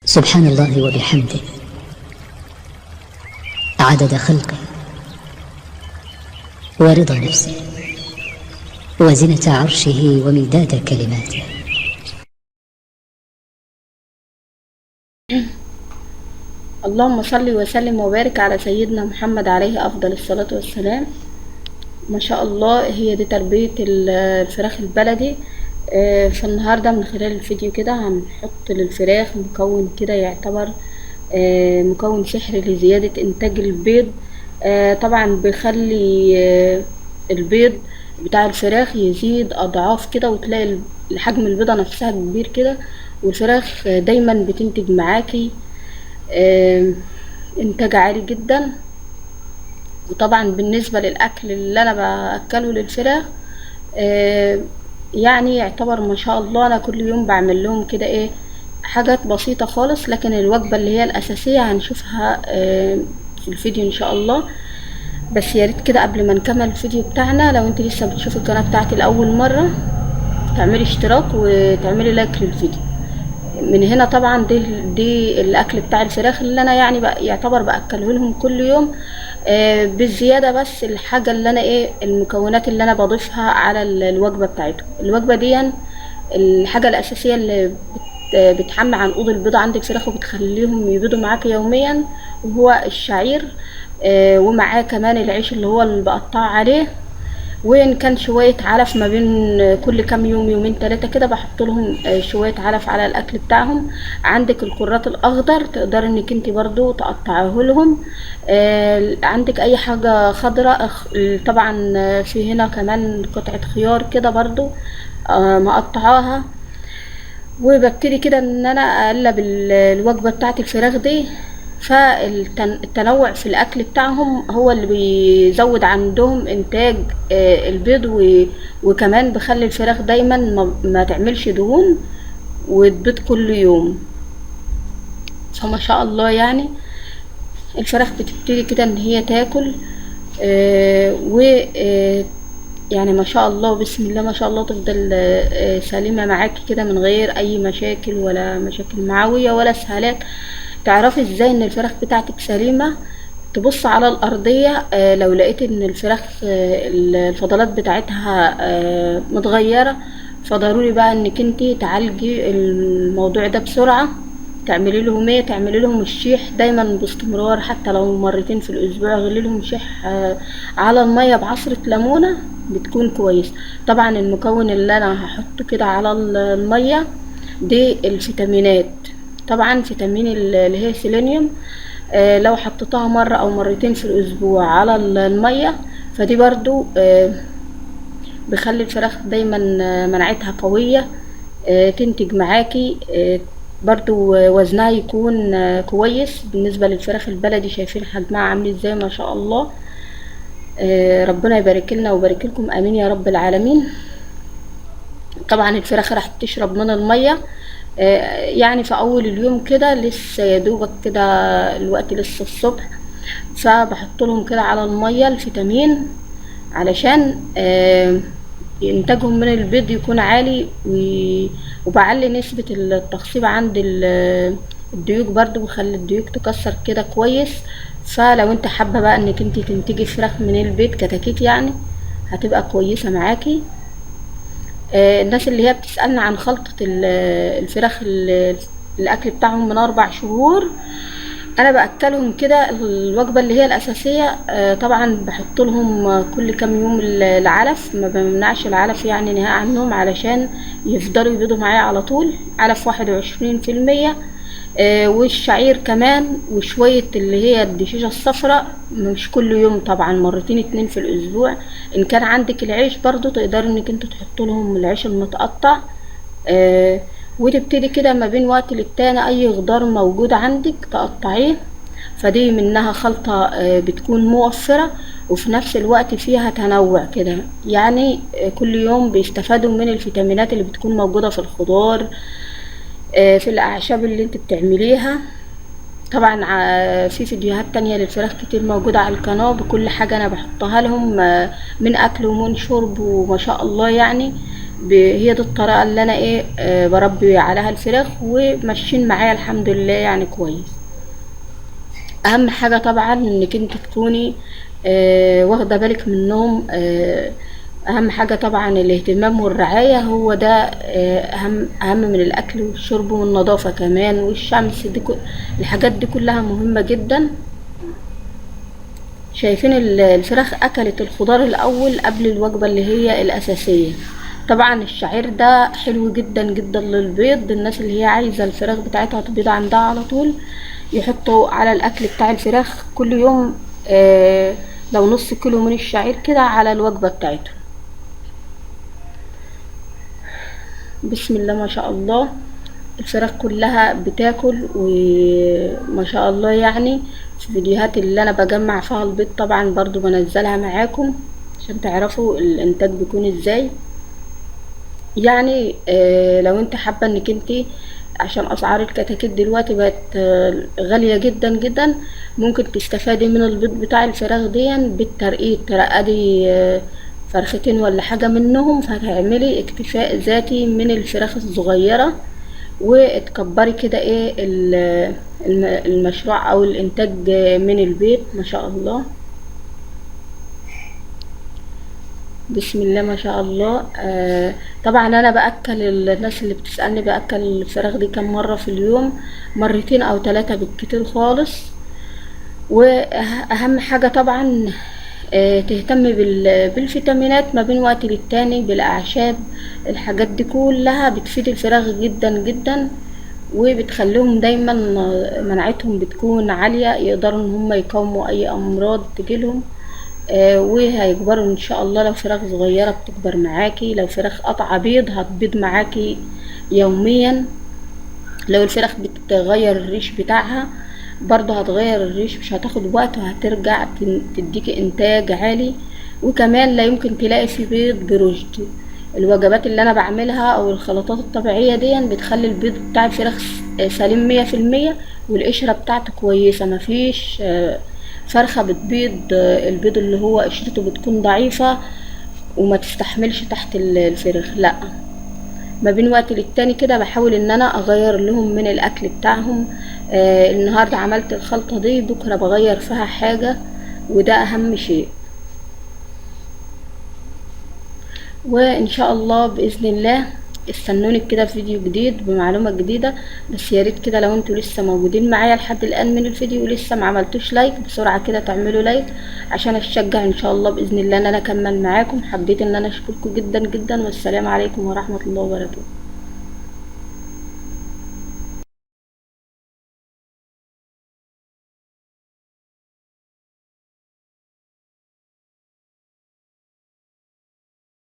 سبحان الله وبحمده عدد خلقه ورضا نفسه وزنة عرشه ومداد كلماته. اللهم صل وسلم وبارك على سيدنا محمد عليه أفضل الصلاة والسلام. ما شاء الله، هي دي تربية الفراخ البلدي. فالنهاردة من خلال الفيديو كده هنحط للفراخ مكون كده يعتبر مكون سحري لزيادة إنتاج البيض. طبعا بيخلي البيض بتاع الفراخ يزيد أضعاف كده، وتلاقي حجم البيضة نفسها كبير كده، والفراخ دايما بتنتج معاكي إنتاج عالي جدا. وطبعا بالنسبة للأكل اللي أنا بأكله للفراخ يعني يعتبر ما شاء الله أنا كل يوم بعمل لهم كده حاجات بسيطة خالص، لكن الوجبة اللي هي الأساسية هنشوفها في الفيديو إن شاء الله. بس ياريت كده قبل ما نكمل الفيديو بتاعنا، لو انت لسه بتشوف القناة بتاعتي لأول مرة تعملي اشتراك وتعملي لايك للفيديو. من هنا طبعا دي الاكل بتاع الفراخ اللي انا يعني يعتبر باكله لهم كل يوم، بالزياده بس الحاجه اللي انا المكونات اللي انا بضيفها على الوجبه بتاعتهم. الوجبه دي الحاجه الاساسيه اللي بتحمي عنقود البيضة عند الفراخ وبتخليهم يبيضوا معاك يوميا، وهو الشعير، ومعاه كمان العيش اللي هو اللي بقطعه عليه، وان كان شويه علف ما بين كل كام يوم يومين ثلاثه كده بحط لهم شويه علف على الاكل بتاعهم. عندك الكرات الاخضر تقدر انك انت برضو تقطعيه لهم. عندك اي حاجه خضراء طبعا في هنا كمان قطعه خيار كده برضو مقطعاها. وببتدي كده ان انا اقلب الوجبه بتاعت الفراخ دي. فالتنوع في الاكل بتاعهم هو اللي بيزود عندهم انتاج البيض، وكمان بخلي الفراخ دايما ما تعملش دهون وتبيض كل يوم. فما شاء الله يعني الفراخ بتبتدي كده ان هي تاكل و يعني ما شاء الله بسم الله ما شاء الله تفضل سليمة معاكي كده من غير اي مشاكل، ولا مشاكل معوية ولا اسهالات. تعرفي ازاي ان الفراخ بتاعتك سليمة؟ تبص على الارضية، لو لقيت ان الفراخ الفضلات بتاعتها متغيرة، فضروري بقى انك انتي تعالجي الموضوع ده بسرعة. تعملي لهم تعملي لهم الشيح دايما باستمرار، حتى لو مرتين في الاسبوع غلي لهم شيح على المية بعصرة ليمونة بتكون كويس. طبعا المكون اللي انا هحطه كده على المية دي الفيتامينات. طبعا فيتامين اللي هي سيلينيوم، لو حطيتها مرة او مرتين في الاسبوع على المية، فدي برضو بخلي الفراخ دايما مناعتها قوية، تنتج معاكي برضو وزنها يكون كويس. بالنسبة للفراخ البلدي شايفين حجمها عامل ازاي ما شاء الله. ربنا يبارك لنا ويبارك لكم، امين يا رب العالمين. طبعا الفراخ راح تشرب من المية يعني في اول اليوم كده لسه يا دوبك كده الوقت لسه الصبح، فبحط لهم كده على المية الفيتامين علشان انتاجهم من البيض يكون عالي، وبعلي نسبة التخصيب عند الديوك برضو، بخلي الديوك تكسر كده كويس. فلو انت حابة بقى انك انت تنتجي فراخ من البيت كتاكيت يعني هتبقى كويسة معاكي. الناس اللي هي بتسألنا عن خلطة الفراخ الاكل بتاعهم من 4 شهور، انا باكلهم كده الوجبه اللي هي الاساسيه. طبعا بحط لهم كل كام يوم العلف، ما بمنعش العلف يعني نهائي عنهم علشان يفضلوا يبيضوا معايا على طول. علف 21%، والشعير كمان، وشويه اللي هي الدشيشه الصفراء مش كل يوم طبعا، مرتين 2 في الاسبوع. ان كان عندك العيش برضو تقدري انك انت تحط لهم العيش المتقطع. وتبتدي كده ما بين وقت للتاني اي خضار موجود عندك تقطعيه، فدي منها خلطة بتكون موفرة، وفي نفس الوقت فيها تنوع كده يعني. كل يوم بيستفادوا من الفيتامينات اللي بتكون موجودة في الخضار، في الاعشاب اللي انت بتعمليها. طبعا في فيديوهات تانية للفراخ كتير موجودة على القناة بكل حاجة انا بحطها لهم من اكل ومن شرب، وما شاء الله يعني هي دي الطريقة اللي انا ايه بربي عليها الفراخ، وماشيين معايا الحمد لله يعني كويس. اهم حاجة طبعا انك انت تكوني واخدة بالك منهم. اهم حاجة طبعا الاهتمام والرعاية، هو ده اهم من الاكل والشرب والنظافة كمان والشمس، الحاجات دي كلها مهمة جدا. شايفين الفراخ اكلت الخضار الاول قبل الوجبة اللي هي الاساسية. طبعا الشعير ده حلو جدا جدا للبيض، الناس اللي هي عايزة الفراخ بتاعتها تبيض عندها على طول يحطوا على الاكل بتاع الفراخ كل يوم لو نص كيلو من الشعير كده على الوجبة بتاعته. بسم الله ما شاء الله، الفراخ كلها بتاكل وما شاء الله. يعني في فيديوهات اللي انا بجمع فيها البيض طبعا برضو بنزلها معاكم عشان تعرفوا الانتاج بيكون ازاي. يعني لو انت حابة انك انت، عشان اسعار الكتاكيت دلوقتي بقت غالية جدا جدا، ممكن تستفادي من البيض بتاع الفراخ دي بالترقيد، ترقدي فرختين ولا حاجة منهم، فهتعملي اكتفاء ذاتي من الفراخ الصغيرة، وتكبري كده ايه المشروع او الانتاج من البيت ما شاء الله. بسم الله ما شاء الله. طبعا انا باكل الناس اللي بتسالني باكل الفراخ دي كم مره في اليوم، مرتين او 3 بالكتير خالص. واهم حاجه طبعا تهتم بالفيتامينات ما بين وقت للتاني، بالاعشاب، الحاجات دي كلها بتفيد الفراخ جدا جدا، وبتخليهم دايما مناعتهم بتكون عاليه، يقدروا ان هم يقاوموا اي امراض تجيلهم. وهيكبروا ان شاء الله. لو فراخ صغيرة بتكبر معاكي، لو فراخ قطعة بيض هتبيض معاكي يوميا. لو الفراخ بتغير الريش بتاعها برضه هتغير الريش، مش هتاخد وقت وهترجع تديكي انتاج عالي. وكمان لا يمكن تلاقي في بيض برشد. الوجبات اللي انا بعملها او الخلطات الطبيعية دي بتخلي البيض بتاع الفراخ سليم 100%، والقشرة بتاعته كويسة، مفيش فرخة بتبيض البيض اللي هو قشرته بتكون ضعيفة وما تستحملش تحت الفراخ. لا، ما بين وقت للتاني كده بحاول ان انا اغير لهم من الاكل بتاعهم. النهاردة عملت الخلطة دي، بكرة بغير فيها حاجة، وده اهم شيء. وان شاء الله باذن الله استنوني كده في فيديو جديد بمعلومة جديدة. بس يا ريت كده لو انتوا لسه موجودين معايا لحد الان من الفيديو ولسه ما عملتوش لايك، بسرعة كده تعملوا لايك عشان اتشجع ان شاء الله باذن الله ان انا اكمل معاكم. حبيت ان انا اشكركم جدا جدا، والسلام عليكم ورحمة الله وبركاته.